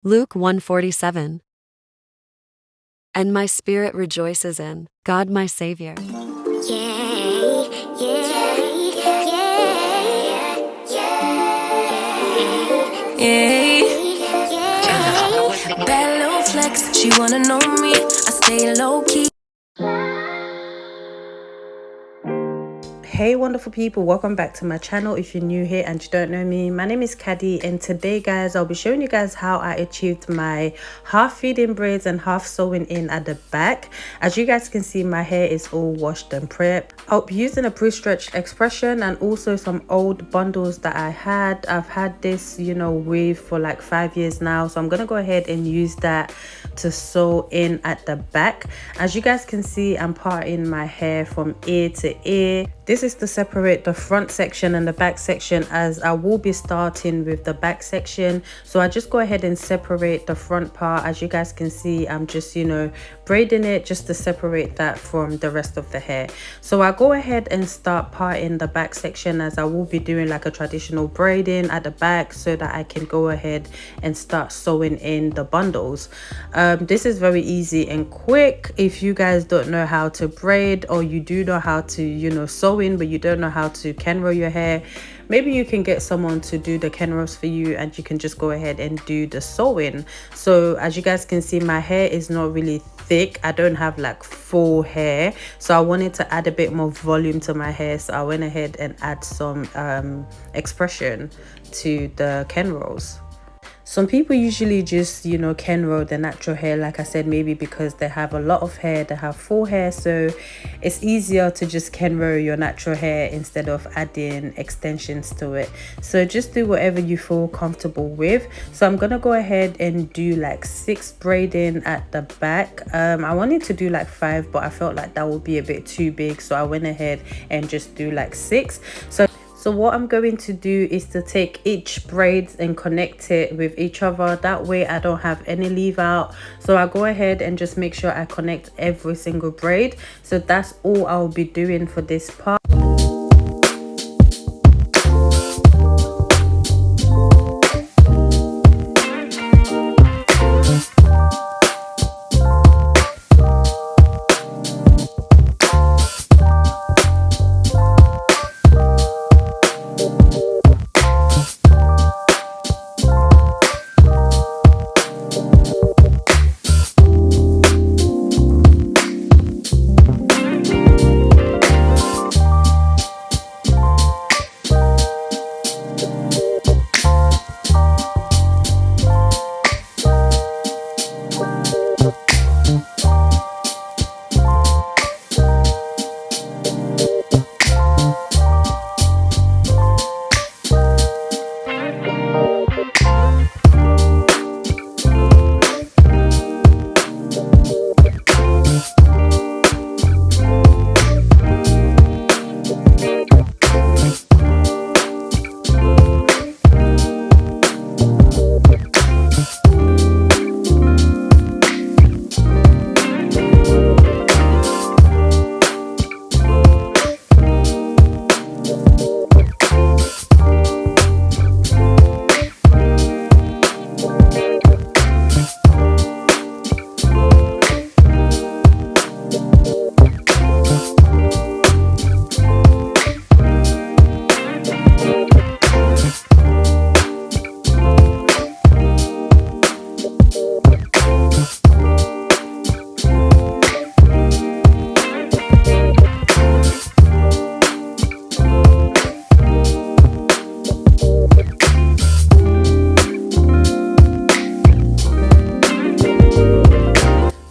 Luke 1:47. And my spirit rejoices in God my Savior. Bad little flex, she wanna know me, I stay low key. Hey wonderful people, welcome back to my channel. If you're new here and you don't know me, my name is Kadi, and today guys I'll be showing you guys how I achieved my half feeding braids and half sewing in at the back. As you guys can see, my hair is all washed and prepped. I'll be using a pre-stretched expression and also some old bundles that I've had this weave for like 5 years now, so I'm gonna go ahead and use that to sew in at the back. As you guys can see, I'm parting my hair from ear to ear. This is to separate the front section and the back section, as I will be starting with the back section. So I just go ahead and separate the front part. As you guys can see, I'm just braiding it just to separate that from the rest of the hair. So I go ahead and start parting the back section, as I will be doing like a traditional braiding at the back, so that I can go ahead and start sewing in the bundles. This is very easy and quick. If you guys don't know how to braid, or you do know how to sew in but you don't know how to Kenro your hair, maybe you can get someone to do the Kenros for you and you can just go ahead and do the sewing. So as you guys can see, my hair is not really thick. I don't have like full hair, so I wanted to add a bit more volume to my hair, so I went ahead and add some expression to the Kenros. Some people usually just Kenro their natural hair, like I said, maybe because they have a lot of hair, they have full hair, so it's easier to just Kenro your natural hair instead of adding extensions to it. So just do whatever you feel comfortable with. So I'm gonna go ahead and do like 6 braiding at the back. I wanted to do like 5, but I felt like that would be a bit too big, so I went ahead and just do like 6. So what I'm going to do is to take each braid and connect it with each other. That way I don't have any leave out. So I go ahead and just make sure I connect every single braid. So that's all I'll be doing for this part.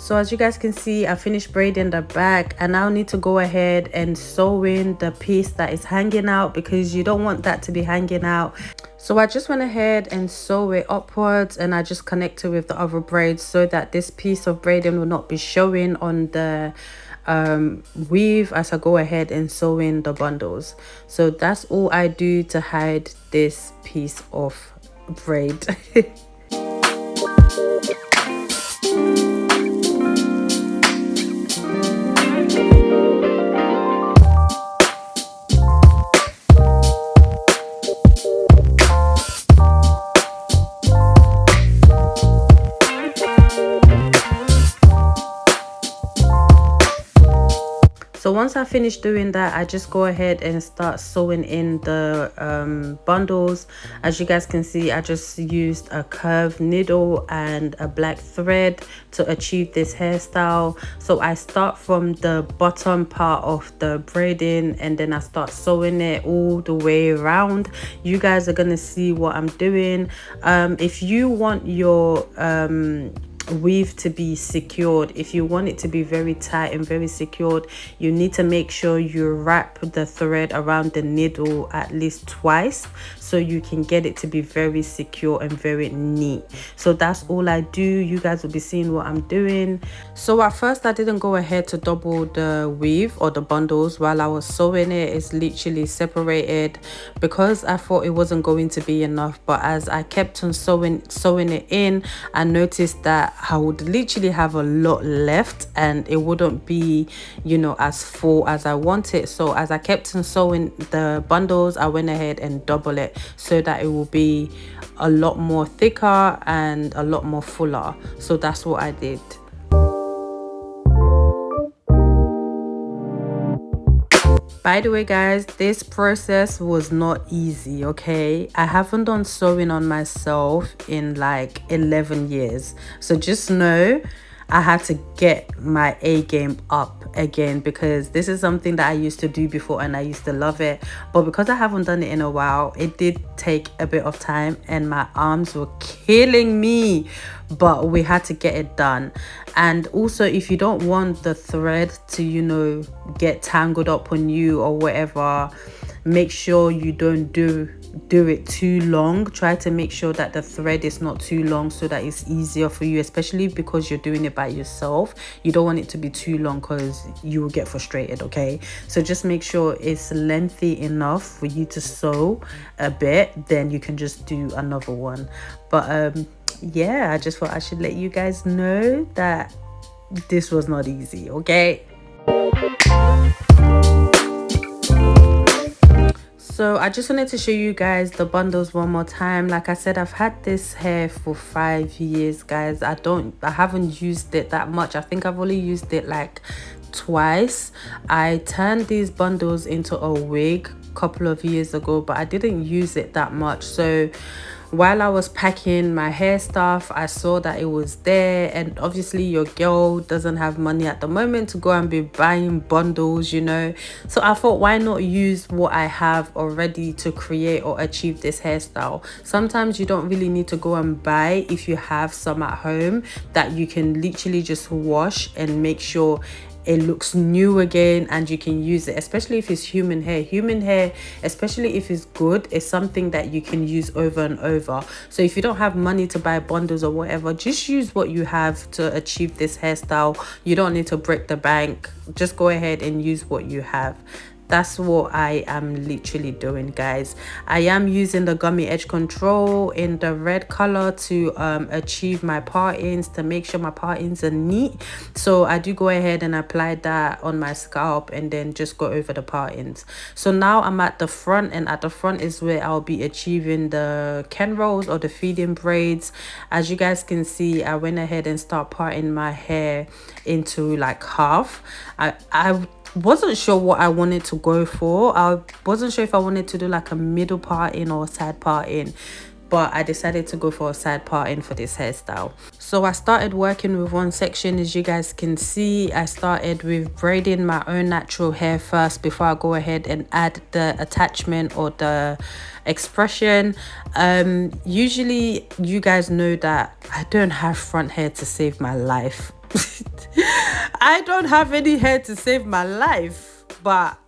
So as you guys can see, I finished braiding the back, and now I need to go ahead and sew in the piece that is hanging out, because you don't want that to be hanging out. So I just went ahead and sew it upwards, and I just connected with the other braids so that this piece of braiding will not be showing on the weave as I go ahead and sew in the bundles. So that's all I do to hide this piece of braid. once I finish doing that, I just go ahead and start sewing in the bundles. As you guys can see, I just used a curved needle and a black thread to achieve this hairstyle. So I start from the bottom part of the braiding and then I start sewing it all the way around. You guys are gonna see what I'm doing. If you want your weave to be secured, if you want it to be very tight and very secured, you need to make sure you wrap the thread around the needle at least twice so you can get it to be very secure and very neat. So that's all I do. You guys will be seeing what I'm doing. So at first I didn't go ahead to double the weave or the bundles while I was sewing it. It's literally separated because I thought it wasn't going to be enough, but as I kept on sewing it in, I noticed that I would literally have a lot left and it wouldn't be, you know, as full as I wanted. So as I kept on sewing the bundles, I went ahead and double it so that it will be a lot more thicker and a lot more fuller. So that's what I did. By the way guys, this process was not easy, okay? I haven't done sewing on myself in like 11 years. So just know I had to get my A game up again because this is something that I used to do before and I used to love it. But because I haven't done it in a while, it did take a bit of time and my arms were killing me. But we had to get it done. And also, if you don't want the thread to, you know, get tangled up on you or whatever, make sure you don't do it too long. Try to make sure that the thread is not too long so that it's easier for you, especially because you're doing it by yourself. You don't want it to be too long because you will get frustrated, okay? So just make sure it's lengthy enough for you to sew a bit, then you can just do another one. But yeah, I just thought I should let you guys know that this was not easy, okay? So I just wanted to show you guys the bundles one more time. Like I said, I've had this hair for 5 years, guys. I haven't used it that much. I think I've only used it like twice. I turned these bundles into a wig a couple of years ago, but I didn't use it that much. So while I was packing my hair stuff, I saw that it was there, and obviously your girl doesn't have money at the moment to go and be buying bundles, you know. So I thought, why not use what I have already to create or achieve this hairstyle? Sometimes you don't really need to go and buy if you have some at home that you can literally just wash and make sure it looks new again and you can use it, especially if it's human hair, especially if it's good, it's something that you can use over and over. So if you don't have money to buy bundles or whatever, just use what you have to achieve this hairstyle. You don't need to break the bank, just go ahead and use what you have. That's what I am literally doing, guys. I am using the gummy edge control in the red color to achieve my part-ins, to make sure my part-ins are neat. So I do go ahead and apply that on my scalp and then just go over the part-ins. So now I'm at the front, and at the front is where I'll be achieving the Ken rolls or the feeding braids. As you guys can see, I went ahead and start parting my hair into like half. I wasn't sure what I wanted to go for. I wasn't sure if I wanted to do like a middle part in or a side part in, but I decided to go for a side part in for this hairstyle. So I started working with one section. As you guys can see, I started with braiding my own natural hair first before I go ahead and add the attachment or the expression. Usually you guys know that I don't have front hair to save my life. I don't have any hair to save my life, but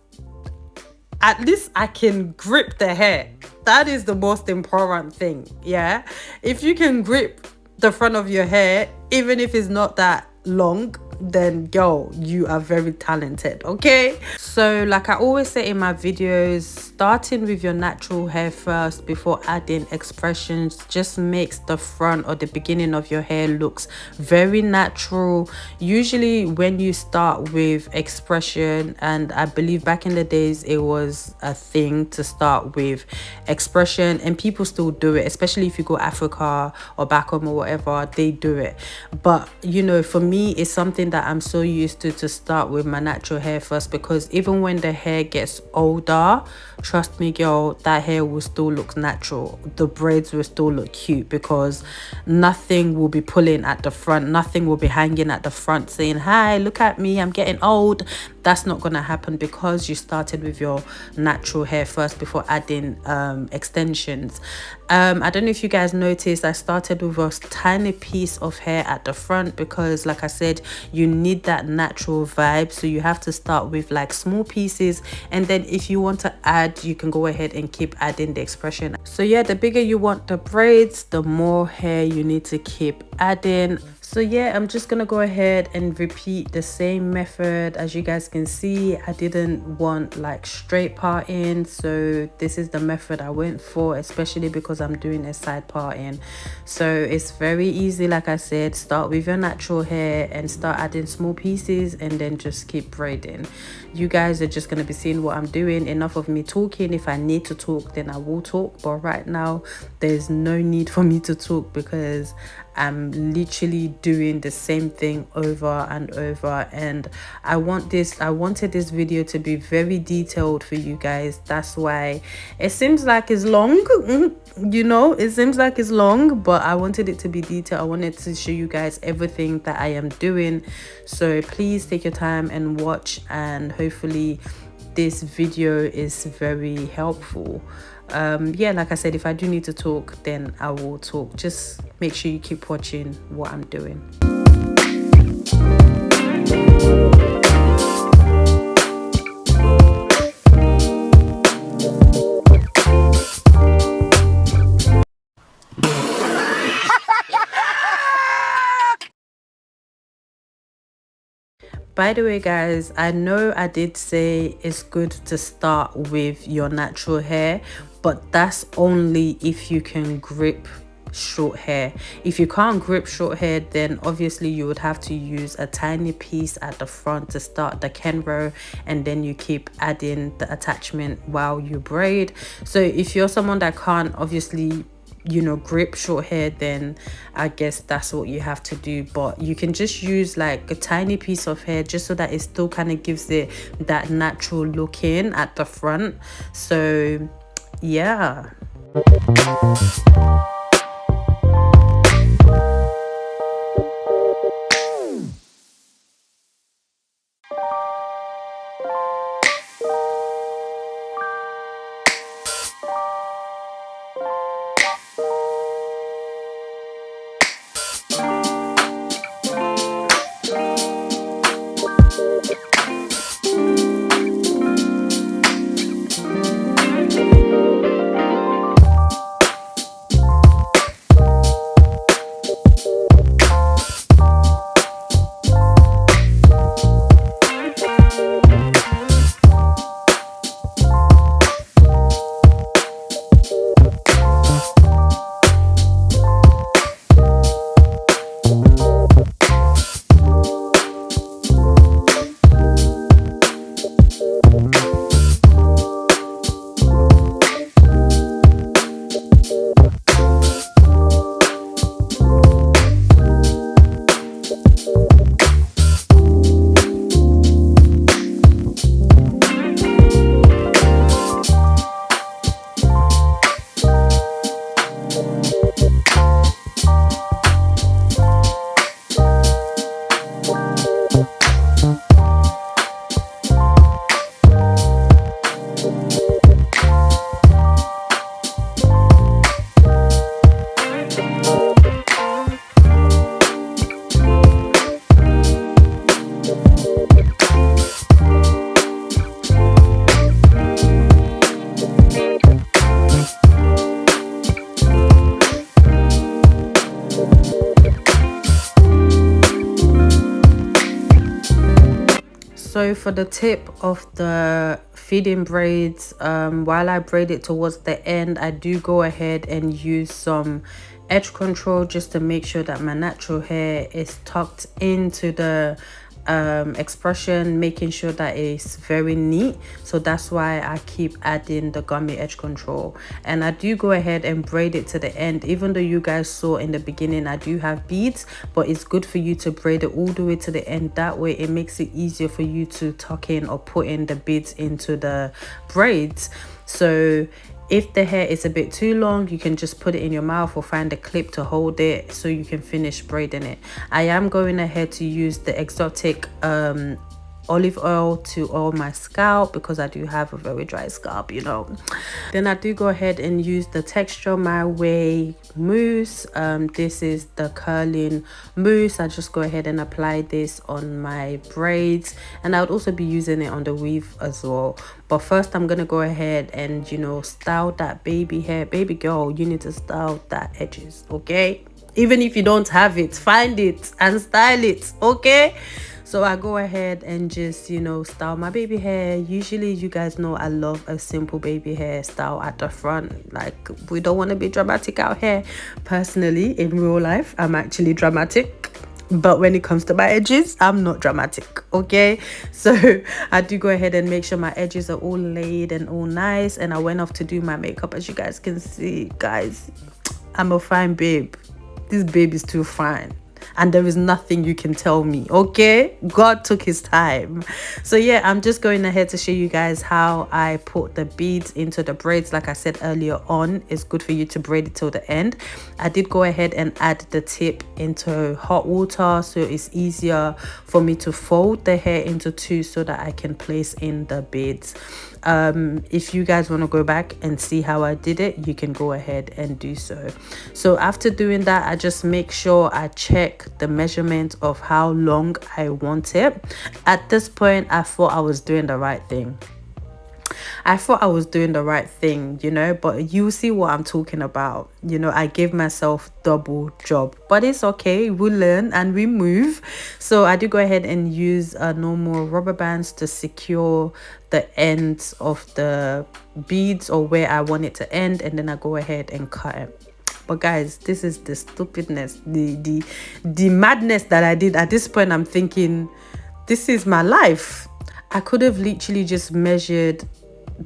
at least I can grip the hair. That is the most important thing. Yeah, if you can grip the front of your hair, even if it's not that long, then girl, you are very talented, okay? So like I always say in my videos, starting with your natural hair first before adding expressions just makes the front or the beginning of your hair looks very natural. Usually when you start with expression, and I believe back in the days it was a thing to start with expression, and people still do it, especially if you go Africa or back home or whatever, they do it. But you know, for me, it's something that I'm so used to start with my natural hair first, because even when the hair gets older, trust me girl, that hair will still look natural. The braids will still look cute, because nothing will be pulling at the front, nothing will be hanging at the front saying, hi, look at me, I'm getting old. That's not gonna happen, because you started with your natural hair first before adding extensions. I don't know if you guys noticed, I started with a tiny piece of hair at the front, because like I said, you need that natural vibe, so you have to start with like small pieces, and then if you want to add, you can go ahead and keep adding the expression. So yeah, the bigger you want the braids, the more hair you need to keep adding. So yeah, I'm just gonna go ahead and repeat the same method. As you guys can see, I didn't want like straight parting, so this is the method I went for, especially because I'm doing a side parting. So it's very easy. Like I said, start with your natural hair and start adding small pieces, and then just keep braiding. You guys are just going to be seeing what I'm doing. Enough of me talking. If I need to talk, then I will talk, but right now there's no need for me to talk, because I'm literally doing the same thing over and over, and I wanted this video to be very detailed for you guys. That's why it seems like it's long, you know, it seems like it's long, but I wanted it to be detailed. I wanted to show you guys everything that I am doing, so please take your time and watch, and hopefully this video is very helpful. Yeah, like I said, if I do need to talk, then I will talk. Just make sure you keep watching what I'm doing. By the way guys, I know I did say it's good to start with your natural hair, but that's only if you can grip short hair. If you can't grip short hair, then obviously you would have to use a tiny piece at the front to start the Ken row, and then you keep adding the attachment while you braid. So if you're someone that can't obviously, you know, grip short hair, then I guess that's what you have to do. But you can just use like a tiny piece of hair, just so that it still kind of gives it that natural look in at the front. So yeah. So for the tip of the feeding braids, while I braid it towards the end, I do go ahead and use some edge control just to make sure that my natural hair is tucked into the expression, making sure that it's very neat. So that's why I keep adding the gummy edge control, and I do go ahead and braid it to the end. Even though you guys saw in the beginning I do have beads, but it's good for you to braid it all the way to the end. That way it makes it easier for you to tuck in or put in the beads into the braids. So if the hair is a bit too long, you can just put it in your mouth or find a clip to hold it so you can finish braiding it. I am going ahead to use the exotic olive oil to oil my scalp because I do have a very dry scalp, you know. Then I do go ahead and use the Texture My Way mousse. This is the curling mousse. I just go ahead and apply this on my braids, and I would also be using it on the weave as well. But first I'm gonna go ahead and, you know, style that baby hair. Baby girl, you need to style that edges, okay? Even if you don't have it, find it and style it, okay? So I go ahead and just, you know, style my baby hair. Usually you guys know I love a simple baby hair style at the front. Like, we don't want to be dramatic out here. Personally, in real life, I'm actually dramatic, but when it comes to my edges, I'm not dramatic, okay? So I do go ahead and make sure my edges are all laid and all nice. And I went off to do my makeup. As you guys can see, guys, I'm a fine babe. This babe is too fine, and there is nothing you can tell me, okay? God took his time. So yeah, I'm just going ahead to show you guys how I put the beads into the braids. Like I said earlier on, it's good for you to braid it till the end. I did go ahead and add the tip into hot water so it's easier for me to fold the hair into two so that I can place in the beads. If you guys want to go back and see how I did it, you can go ahead and do so. So after doing that, I just make sure I check the measurement of how long I want it. At this point, I thought I was doing the right thing. You know, but you see what I'm talking about. You know, I gave myself double job, but it's okay. We learn and we move. So I do go ahead and use normal rubber bands to secure the ends of the beads or where I want it to end, and then I go ahead and cut it. But guys, this is the stupidness, the madness that I did. At this point, I'm thinking, this is my life. I could have literally just measured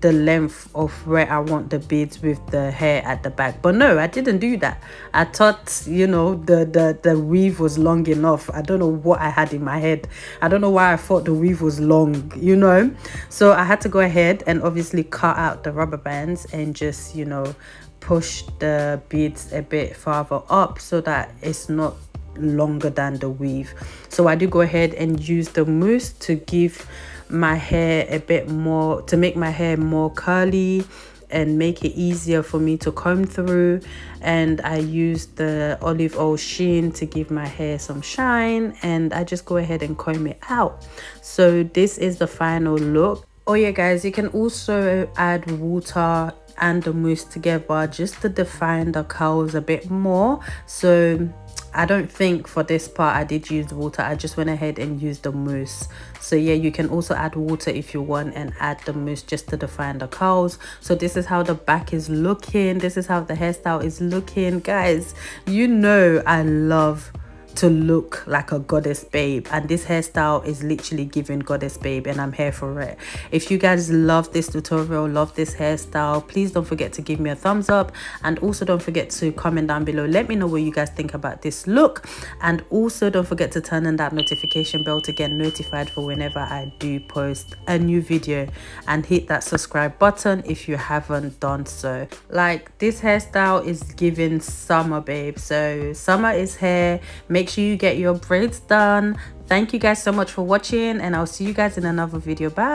the length of where I want the beads with the hair at the back, but no, I didn't do that. I thought, you know, the weave was long enough. I don't know what I had in my head. I don't know why I thought the weave was long, you know. So I had to go ahead and obviously cut out the rubber bands and just, you know, push the beads a bit farther up so that it's not longer than the weave. So I do go ahead and use the mousse to give my hair a bit more, to make my hair more curly and make it easier for me to comb through. And I use the olive oil sheen to give my hair some shine, and I just go ahead and comb it out. So this is the final look. Oh yeah guys, you can also add water and the mousse together just to define the curls a bit more. So I don't think for this part I did use water. I just went ahead and used the mousse. So yeah, you can also add water if you want and add the mousse just to define the curls. So this is how the back is looking. This is how the hairstyle is looking. Guys, you know I love to look like a goddess babe, and this hairstyle is literally giving goddess babe, and I'm here for it. If you guys love this tutorial, love this hairstyle, please don't forget to give me a thumbs up, and also don't forget to comment down below. Let me know what you guys think about this look, and also don't forget to turn on that notification bell to get notified for whenever I do post a new video, and hit that subscribe button if you haven't done so. Like, this hairstyle is giving summer, babe. So summer is here. Make sure you get your braids done. Thank you guys so much for watching, and I'll see you guys in another video. Bye.